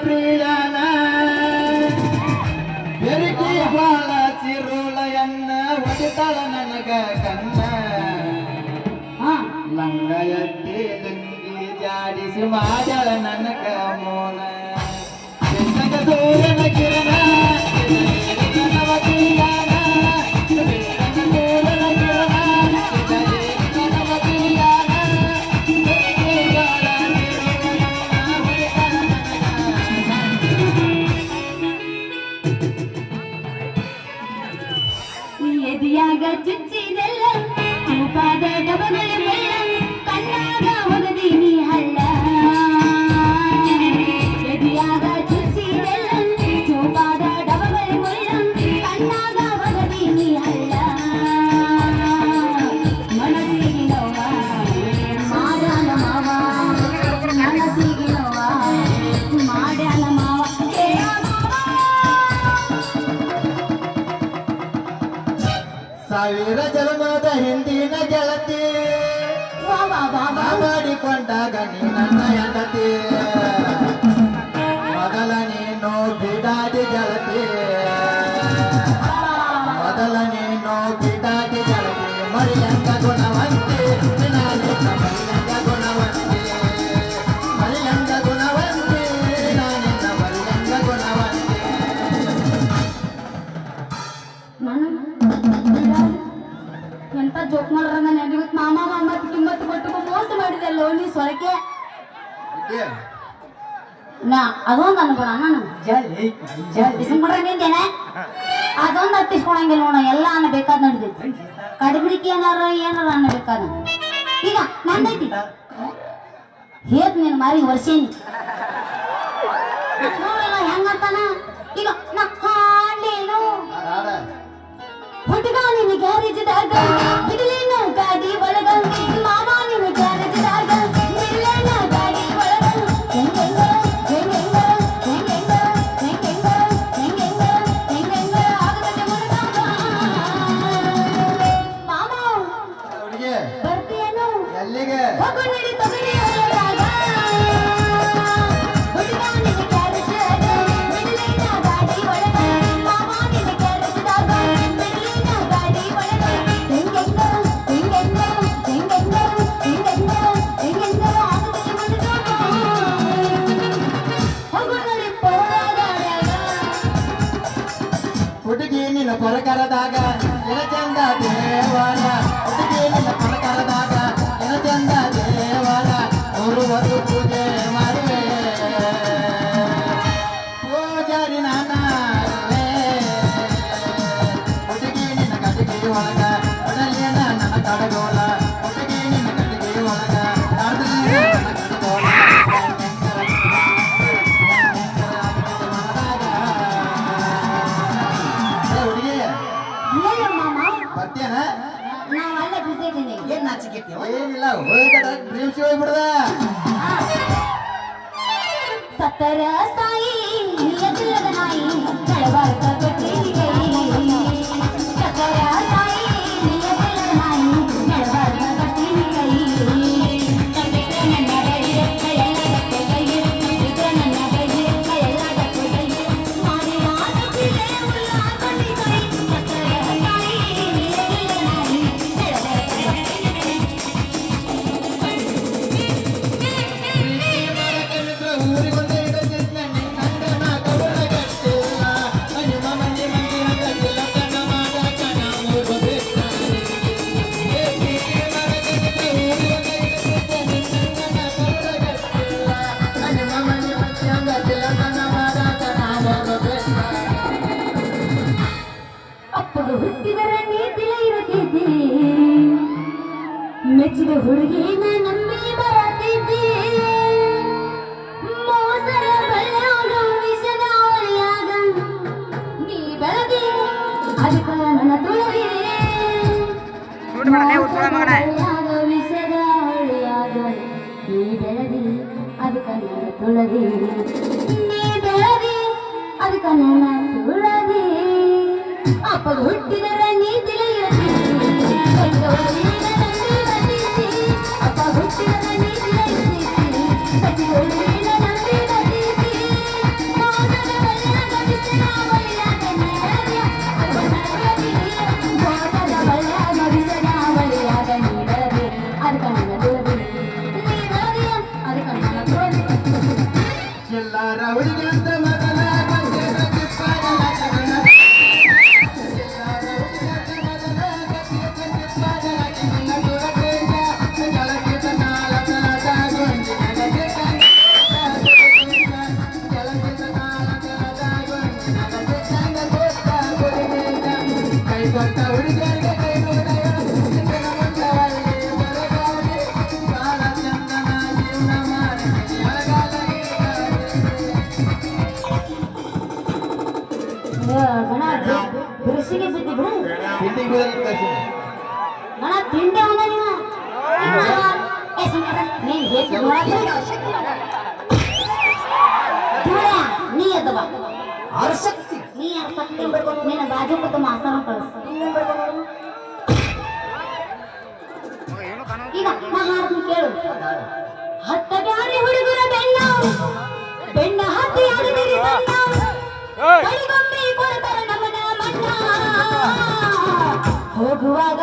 ಪ್ರಿಯನ ಬೆರಕಿ ಬಾಳ ಚಿರುಳಯನ್ನ ಹೊಡಿತಾಳ ನನಗ ಕಣ್ಣ ಲಂಗ ಎತ್ತಿ ಲಂಗಿ ಜಾಡಿಸಿ ಮಾಡ್ಯಾಳ ನನಗ ಮೋನ ಬೆನ್ನಗ ಸೂರ್ಯನ ಕಿರಣ ಎದಿಯಾಗ ಚುಚ್ಚಿದೆಲ್ಲ ಚೂಪಾದ ಡಬಗಳ ಬೆಳ್ಳ ಕಣ್ಣಾಗ ಒಗದೀನಿ ಹಳ್ಳ ಎದಿಯಾಗ ಚುಚ್ಚಿದೆಲ್ಲ ಚೂಪಾದ ಡಬಗಳ ಬೆಳ್ಳ ಕಣ್ಣಾಗ ಒಗದೀನಿ ಹಳ್ಳ ಮನಸ್ಸಿಗೆ ನೋವ ಮಾಡ್ಯಾನ ಮಾವ ಮನಸ್ಸಿಗೆ ನೋವ ಮಾಡ್ಯಾನ ಮಾವ ಸಾವಿರ ಜನ್ಮದ ಹಿಂದಿನ ಗೆಳತಿ ಮಾಡಿಕೊಂಡಾಗ ನೀ ನನ್ನ ಹೆಂಡತಿ ಮೊದಲ ನೀನು ಬಿಡಾದಿ ಗೆಳತಿ ಮೊದಲ ನೀನು ಬಿಡಾದಿ ಗೆಳತಿ ಮರಿಯಂಗ ಗುಣವಂತಿ ನಾನಿನ್ನ ಮರಿಯಂಗ ಗುಣವಂತಿ ಮರಿಯಂಗ ಗುಣವಂತಿ ನಾನಿನ್ನ ಮರಿಯಂಗ ಗುಣವಂತಿ ಎಂತ ಜೋಕ್ ಮಾಡ್ರ ನಾನು ಮಾಮ ಮಾಮ ಕಿಮ್ಮತ್ತು ಕೊಟ್ಟು ಮೋಸ ಮಾಡಿದೆಲ್ಲೋ ನೀ ಸೊರಕೆ ನಾ ಅದೊಂದು ಅನ್ಬೇಡ ನಾನು ಬಿಸಿಕೊಂಡ್ರೆ ನಿಂತೇನೆ ಅದೊಂದು ಹತ್ತಿಸ್ಕೊಳಂಗಿಲ್ಲ ನೋಡ ಎಲ್ಲ ಅನ್ನಬೇಕಾದ್ ನಡ್ದೈತಿ ಕಡಿಬಿಡಿಕೆ ಏನಾರ ಅನ್ನಬೇಕಾದ ಈಗ ನಂದೈತಿ ಹೇತ್ ನೀನು ಮಾರಿ ವರ್ಷೇನಿ ನೋಡಲ್ಲ ಹೆಂಗಂತಾನ ಈಗ ನಾ ಹಾಡೇನು ಹುಡುಗ ನಿನ್ನ ಗ್ಯಾರೇಜ್ದಾಗ ಬಿಡಲಿನ ಗಾಡಿ ಒಳಗ ಮಾವ ನಿನ್ನ ಗ್ಯಾರೇಜ್ದಾಗ ಬಿಡಲಿನ ಗಾಡಿ ಒಳಗ ಹೆಂಗೆಂಗ ಹೆಂಗೆಂಗ ಹೆಂಗೆಂಗ ಹೆಂಗೆಂಗ ಹೆಂಗೆಂಗ ಹೆಂಗೆಂಗ ಆಗದ ಮುರುಗಾಗ ಮಾಮ ಹುಡುಗಿ ಬರ್ತೀಯೇನು ಎಲ್ಲಿಗೆ ಹೋಗು ನಡಿ ತಗಡಿ ಒಳಗಾಗ ಹುಡುಗ ನಿನ್ನ ಗ್ಯಾರೇಜ್ದಾಗ ಬಿಡಲಿನ ಗಾಡಿ ಒಳಗ ಮಾವ ನಿನ್ನ ಗ್ಯಾರೇಜ್ದಾಗ ಹುಡುಗಿ ನಿನ್ನ ಕೊರಕರದಾಗ ಎನ ಚಂದ ದೇವಾಲ ಹುಡುಗಿ ನಿನ್ನ ಕೊರಕರದಾಗ ಎನ ಚಂದ ದೇವಾಲ ಮೂರುವರೆಗೂ ಪೂಜೆ ಮಾಡುವೆ ಪೂಜಾರಿ ನಾನೇ ಹುಡುಗಿ ನಿನ್ನ ಕಟ್ಟಿಗೆ ಒಳಗ ಒಡಲಿಯನ ನನ್ನ ಕಡಗೋಲ ಹುಡುಗಿ ನಿನ್ನ ಕಟ್ಟಿಗೆ ಒಳಗ ನನ್ನ ಕಡಗೋಲ ಬರ್ತೇನ ನಾವಲ್ಲೇ ಬಿಸಿದ್ದೀನಿ ಏನ್ ನಾಚಿಕೆತ್ತೀವ ಏನಿಲ್ಲ ಹೋಯ್ತದ ಡ್ರೀಮ್ಸ್ ಹೋಗ್ಬಿಡ್ದ ಸತ್ತರ ಸಾಯಿ ನಿಲ್ಲದ ನಾಯಿ ನಡಬಾರ್ಕ ಕೊಟ್ಟಿರಿ ಕೈ ಸತ್ತರ ಸಾಯಿ ನಿಲ್ಲದ ನಾಯಿ ನಡಬಾರ್ಕ ಕೊಟ್ಟಿರಿ ಕೈ ನನ್ನ ಬಳಿ ಕೈಯಲ್ಲದಕ್ಕೆ ಕೈ ನನ್ನ ಬಳಿ ಕೈಯಲ್ಲದಕ್ಕೆ ಕೈ ಮಾಡಿ ಆಗುತ್ತಿದೆ ಉಲ್ಲ ಕೊಟ್ಟಿ ಕೈ ಸತ್ತರ ಸಾಯಿ ನಿಲ್ಲದ ನಾಯಿ ನಡಬಾರ್ಕ ಊರಿಗೊಂದೇ ಇಡದಿದ್ನ ನಿನ್ನ ಕವಲ ಗಟ್ಟಿಲ್ಲ ನಿಮ್ಮ ಮನೆ ಮಂದಿರ ಗಟ್ಟಿಲ್ಲ ಕಣ್ಣ ಮಾಡ ಕಣ ಮೂರ್ಬೇಕ ನಿಮ್ಮ ಮನೆ ಮಂದಿರ ಗಟ್ಟಿಲ್ಲ ಕಣ್ಣ ಮಾಡ ಕಣ ಮೂರ್ಬೇಕ ಅಪ್ಪಗ ಹುಟ್ಟಿದರ ನೀತಿಲ ಇರುತ್ತಿದ್ದೆ ಮೆಚ್ಚಿದ ಹುಡುಗಿನ ನಂಬಿ ಬರತಿದ್ದೆ ಮೋಸರ ಬಳ್ಳ್ಯಾಗ ವಿಷದ ಅವಳಿಯಾಗ ನೀ ಬೆಳದಿ ಅದಕ್ಕ ನನ್ನ ತುಳದಿ ಬಳ್ಳ್ಯಾಗ ವಿಷದ ಅವಳಿಯಾಗ ನೀ ಬೆಳದಿ ಅದಕ್ಕ ನನ್ನ ತುಳದಿ ನೀ ಬೆಳದಿ ಅದಕ್ಕ ನನ್ನ ತುಳದಿ ಅಪ್ಪಗ ಹುಟ್ಟಿದರ ನೀತಿಲ ಅಪ್ಪ ಹುಟ್ಟಿದರ ನೀತಿಲ ಎಲ್ಲಾರ ಹುಡುಗಂತ ಮಗನ ಗಂಗೆನ ಕಿಪ್ಪಾಗಲ ಕಗನ. ಎಲ್ಲಾರ ಹುಡುಗಂತ ಮಗನ ಗಂಗೆನ ಕಿಪ್ಪಾಗಲ ಕಗನ. ಗುರಬೇಕ ಜಲಕಿತ ನಾಲಕದ ಗೊಂಜಿನ ಗಜಕ. ಜಲಕಿತ ನಾಲಕದ ಗೊಂಜಿನ ಗಜಕ ಗೋಸ್ತ ಗುರಿಬೇಕ. ಕೈ ಕೊಟ್ಟ ಹುಡುಗರಿಗೆ ಕೈ ನೋಡಯ ಚಿಕ್ಕನ ಮುಂದವಲ್ಲಿ ಬರಗಾಲಿ. ಬಾಳ ಚಂದನ ಜೀವನ ಮಾಡಿ ಬಿರುಸಿಗೆ ಬಿದ್ದಿ ಬಿಡು ತಿಂಡಿಗೆ ಬೀಳಲ್ಲ ಕಳ್ಸಿ. ಗಣ ತಿಂಡಿ ಅವನ ನೀನು ಏ ಸುಮ್ಮನೆ ನೀನ್ ಹೇಗೆ ನೀ ಎದ್ದವ ಆಸಕ್ತಿ ನೀ ಶಕ್ತಿ ನಿನ್ನ ಬಾಜು ಕೂತು ಮಾಸ್ತನ ಕಳಿಸ್ ಈಗ ನಾ ಹಾಡ್ತೀನಿ ಕೇಳು. ಹತ್ತ ಬ್ಯಾರಿ ಹುಡುಗರ ಬೆಣ್ಣ ಬೆಣ್ಣ ಹತ್ತಿ ಯಾರಿಗಿರಿ ಸಣ್ಣ ಬಳಿಗೊಮ್ಮೆ ಕೊಡ್ತಾರ ನಮ್ಮನ ಮಣ್ಣ ಹೋಗುವಾಗ